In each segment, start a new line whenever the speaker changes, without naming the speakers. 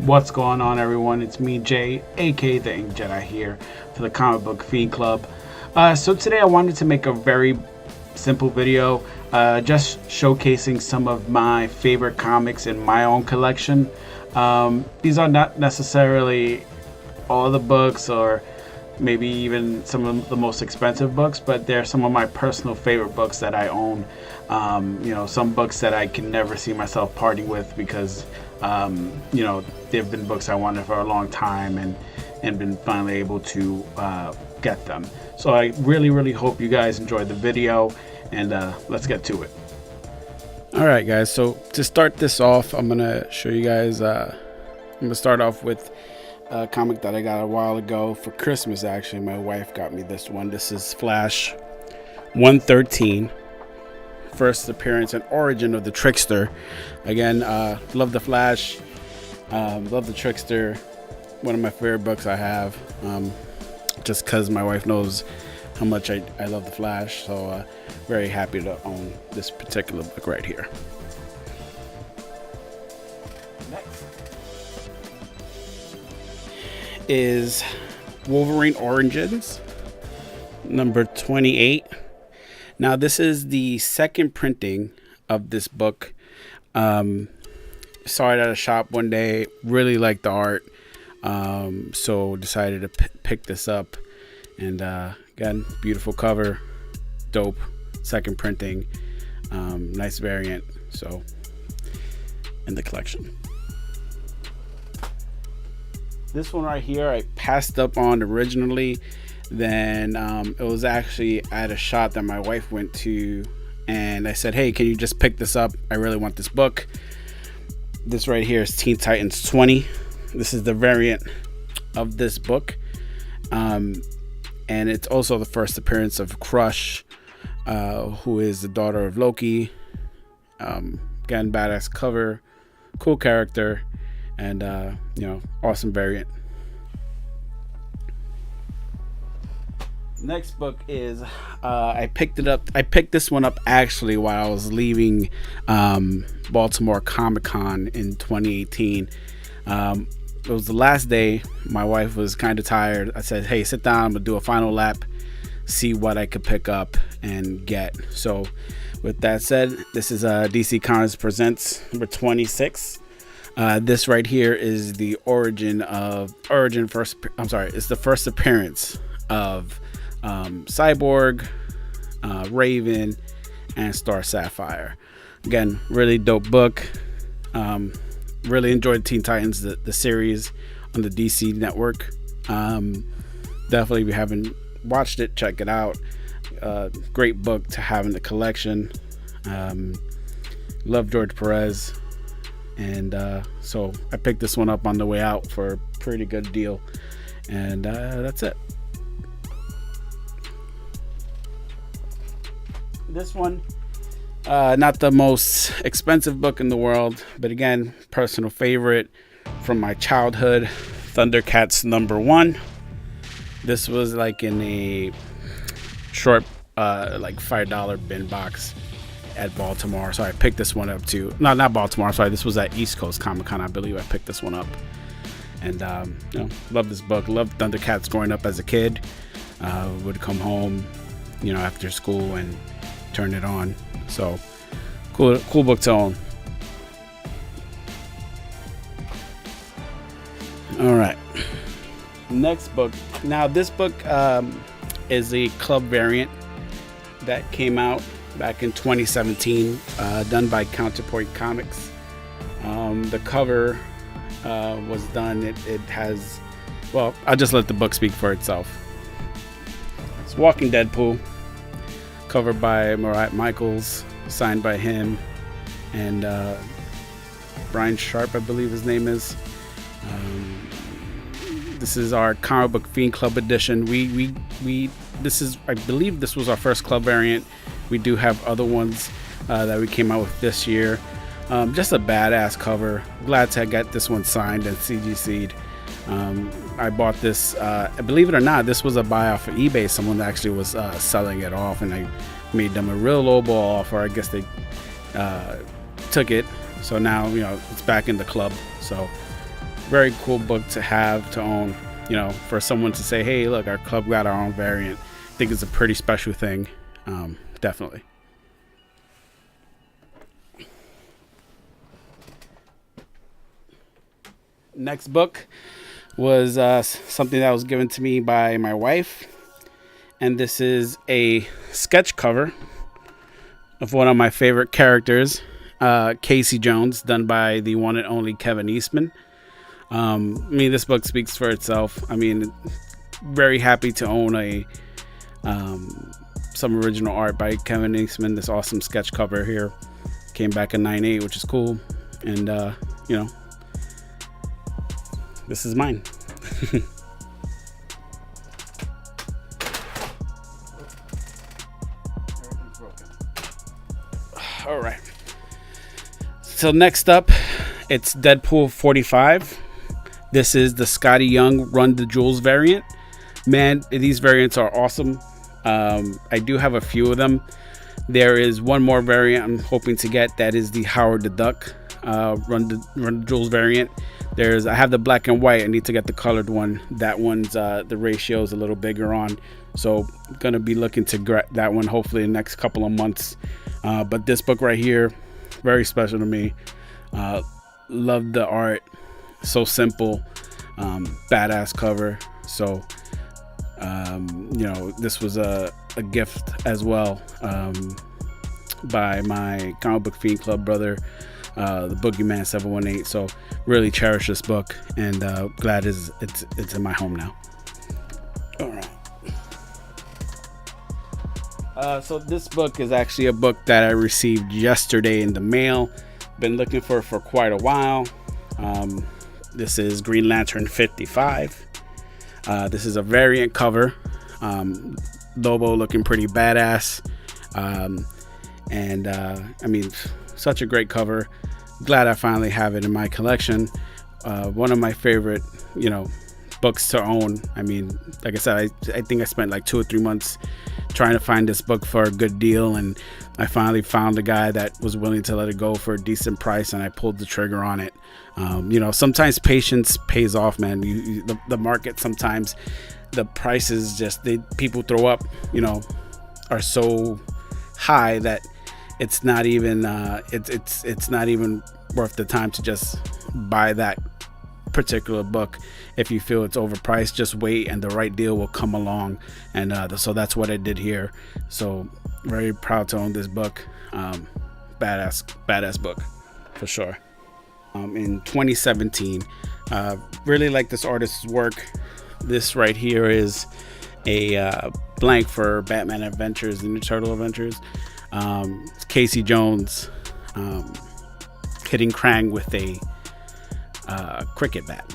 What's going on, everyone? It's me, Jay, aka the Ink Jedi, here for the Comic Book Fiend Club. So today I wanted to make a very simple video, just showcasing some of my favorite comics in my own collection. These are not necessarily all the books, or maybe even some of the most expensive books, but they're some of my personal favorite books that I own. Some books that I can never see myself parting with because they've been books I wanted for a long time and been finally able to get them. So I really hope you guys enjoyed the video, and let's get to it.
All right, guys, so to start this off, I'm gonna show you guys I'm gonna start off with a comic that I got a while ago for Christmas. Actually, my wife got me this one. This is Flash 113, first appearance and origin of the Trickster. Again, love the Flash, love the Trickster. One of my favorite books I have, just because my wife knows how much I love the Flash. So very happy to own this particular book right here. Next is Wolverine Origins number 28. Now this is the second printing of this book. Saw it at a shop one day, really liked the art, so decided to pick this up. And again, beautiful cover, dope, second printing, nice variant, so in the collection. This one right here I passed up on originally. Then it was actually at a shop that my wife went to, and I said, hey, can you just pick this up? I really want this book. This right here is Teen Titans 20. This is the variant of this book, and it's also the first appearance of Crush, who is the daughter of Loki. Again, badass cover, cool character, and awesome variant. Next book is I picked this one up actually while I was leaving Baltimore Comic-Con in 2018. It was the last day. My wife was kind of tired. I said, hey, sit down, I'm gonna do a final lap, see what I could pick up and get. So with that said, this is DC Comics Presents number 26. This right here is the it's the first appearance of Cyborg, Raven, and Star Sapphire. Again, really dope book. Really enjoyed Teen Titans, the series on the DC network. Definitely, if you haven't watched it, check it out. Great book to have in the collection. Love George Perez, and so I picked this one up on the way out for a pretty good deal, and that's it. This one, not the most expensive book in the world, but again, personal favorite from my childhood, Thundercats number 1. This was like in a short like $5 bin box at Baltimore, so I picked this one up too. No, not Baltimore, sorry, this was at East Coast Comic-Con, I believe. I picked this one up, and love this book. Loved Thundercats growing up as a kid. Would come home after school and turn it on. So cool book to own. All right, next book. Now this book is a club variant that came out back in 2017, done by Counterpoint Comics. The cover was done. It has, well, I'll just let the book speak for itself. It's Walking Deadpool, covered by Murat Michaels, signed by him and Brian Sharp, I believe his name is. This is our Comic Book Fiend Club edition. I believe this was our first club variant. We do have other ones that we came out with this year. Just a badass cover. Glad to get this one signed and CGC'd. I bought this, believe it or not, this was a buy off of eBay. Someone actually was selling it off, and I made them a real low ball offer. I guess they took it, so now it's back in the club. So very cool book to have, to own, you know, for someone to say, hey, look, our club got our own variant. I think it's a pretty special thing. Definitely. Next book was something that was given to me by my wife, and this is a sketch cover of one of my favorite characters, Casey Jones, done by the one and only Kevin Eastman. I mean, this book speaks for itself. I mean, very happy to own a some original art by Kevin Eastman. This awesome sketch cover here came back in '98, which is cool, and you know, this is mine. All right. So next up, it's Deadpool 45. This is the Scotty Young Run the Jewels variant. Man, these variants are awesome. I do have a few of them. There is one more variant I'm hoping to get. That is the Howard the Duck Run the Jewels variant. I have the black and white. I need to get the colored one. That one's the ratio is a little bigger on, so I'm gonna be looking to get that one hopefully in the next couple of months. But this book right here, very special to me. Love the art, so simple, badass cover. So you know, this was a gift as well by my comic book fiend club brother, the Boogeyman 718. So really cherish this book, and glad it's in my home now. All right. So this book is actually a book that I received yesterday in the mail. Been looking for quite a while. This is Green Lantern 55. This is a variant cover. Lobo looking pretty badass. And I mean, such a great cover. Glad I finally have it in my collection. One of my favorite, you know, books to own. I mean, like I said, I think I spent like 2 or 3 months trying to find this book for a good deal, and I finally found a guy that was willing to let it go for a decent price, and I pulled the trigger on it. You know, sometimes patience pays off, man. The market, sometimes the prices just people throw up, you know, are so high that it's not even it's not even worth the time to just buy that particular book. If you feel it's overpriced, just wait and the right deal will come along. And so that's what I did here. So very proud to own this book. Badass book for sure. In 2017, really like this artist's work. This right here is a blank for Batman Adventures, the New Turtle Adventures. Casey Jones hitting Krang with a cricket bat.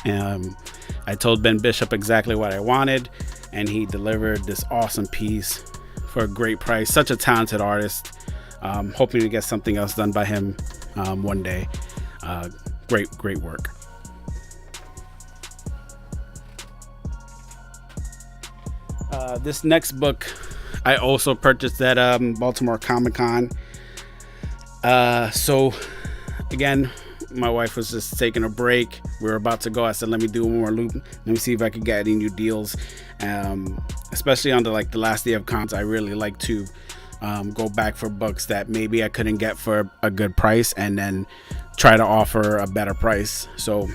I told Ben Bishop exactly what I wanted, and he delivered this awesome piece for a great price. Such a talented artist. Hoping to get something else done by him one day. Great work. This next book I also purchased at Baltimore Comic-Con. So again, my wife was just taking a break. We were about to go. I said, let me do one more loop. Let me see if I could get any new deals. Especially on the last day of cons, I really like to go back for books that maybe I couldn't get for a good price, and then try to offer a better price. So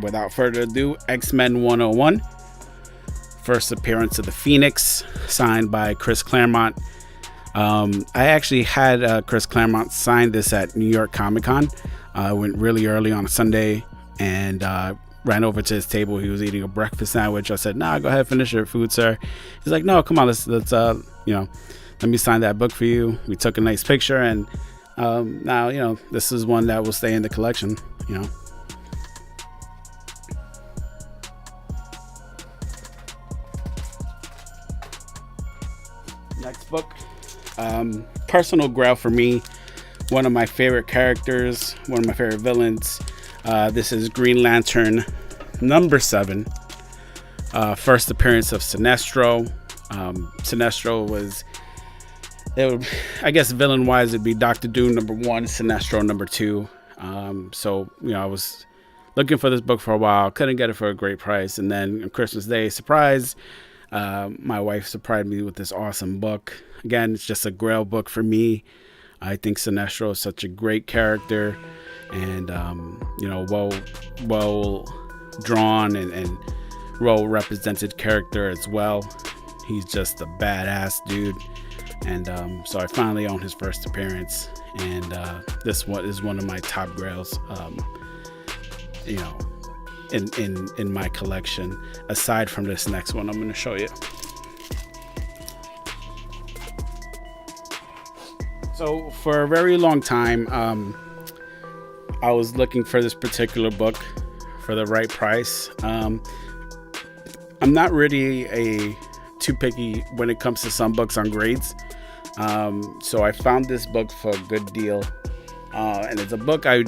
without further ado, X-Men 101. First appearance of the Phoenix, signed by Chris Claremont. I actually had Chris Claremont sign this at New York Comic-Con. I went really early on a Sunday and ran over to his table. He was eating a breakfast sandwich. I said, "Nah, go ahead, finish your food, sir." He's like, "No, come on, let's you know, let me sign that book for you." We took a nice picture, and now, you know, this is one that will stay in the collection, you know. Next book, personal grail for me. One of my favorite characters, one of my favorite villains. This is Green Lantern number 7. First appearance of Sinestro. Sinestro was, I guess villain wise, it'd be Dr. Doom number 1, Sinestro number 2. So, you know, I was looking for this book for a while, couldn't get it for a great price, and then on Christmas Day, surprise, my wife surprised me with this awesome book. Again, it's just a Grail book for me. I think Sinestro is such a great character, and well drawn and well represented character as well. He's just a badass dude, and so I finally own his first appearance, and this one is one of my top Grails, in my collection, aside from this next one I'm going to show you. So for a very long time, I was looking for this particular book for the right price. I'm not really too picky when it comes to some books on grades. So I found this book for a good deal. And it's a book I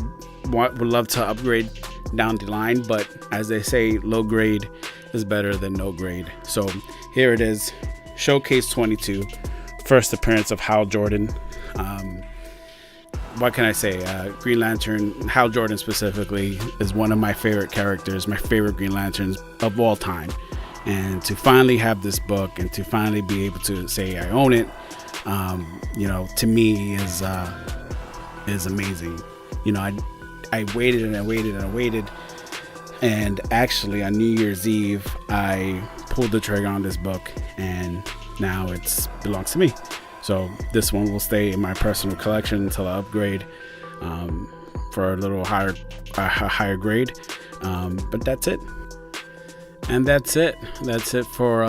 would love to upgrade down the line, but as they say, low grade is better than no grade. So here it is, Showcase 22, first appearance of Hal Jordan. What can I say? Green Lantern, Hal Jordan specifically, is one of my favorite characters, my favorite Green Lanterns of all time. And to finally have this book and to finally be able to say I own it, to me is amazing. I waited and I waited and I waited, and actually on New Year's Eve I pulled the trigger on this book, and now it belongs to me. So this one will stay in my personal collection until I upgrade for a little higher grade. But that's it. And that's it for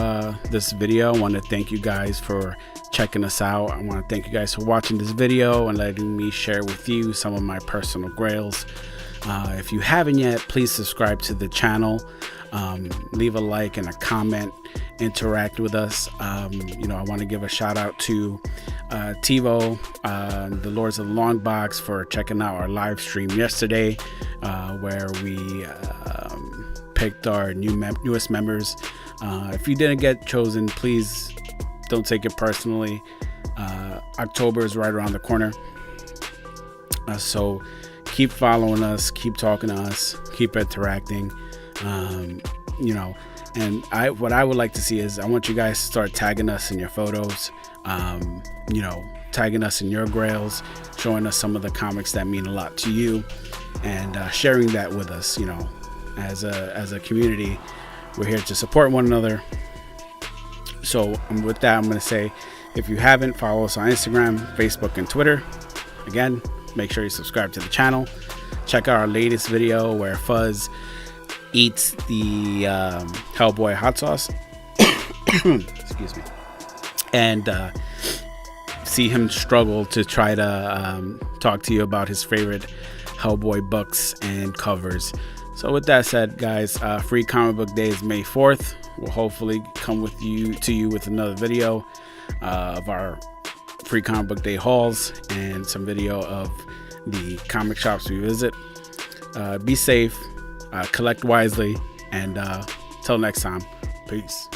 this video. I want to thank you guys for checking us out. I want to thank you guys for watching this video and letting me share with you some of my personal grails. If you haven't yet, please subscribe to the channel, leave a like and a comment, interact with us. I want to give a shout out to TiVo, the Lords of the Long Box, for checking out our live stream yesterday, where we picked our newest members. If you didn't get chosen, please don't take it personally. October is right around the corner, so keep following us, keep talking to us, keep interacting. And what I would like to see is, I want you guys to start tagging us in your photos, tagging us in your grails, showing us some of the comics that mean a lot to you, and sharing that with us. As a community, we're here to support one another. So with that, I'm going to say, if you haven't, follow us on Instagram, Facebook, and Twitter. Again, make sure you subscribe to the channel. Check out our latest video where Fuzz eats the Hellboy hot sauce. Excuse me. And see him struggle to try to talk to you about his favorite Hellboy books and covers. So with that said, guys, Free Comic Book Day is May 4th. We'll hopefully come to you with another video of our Free Comic Book Day hauls and some video of the comic shops we visit. Be safe, collect wisely, and till next time, peace.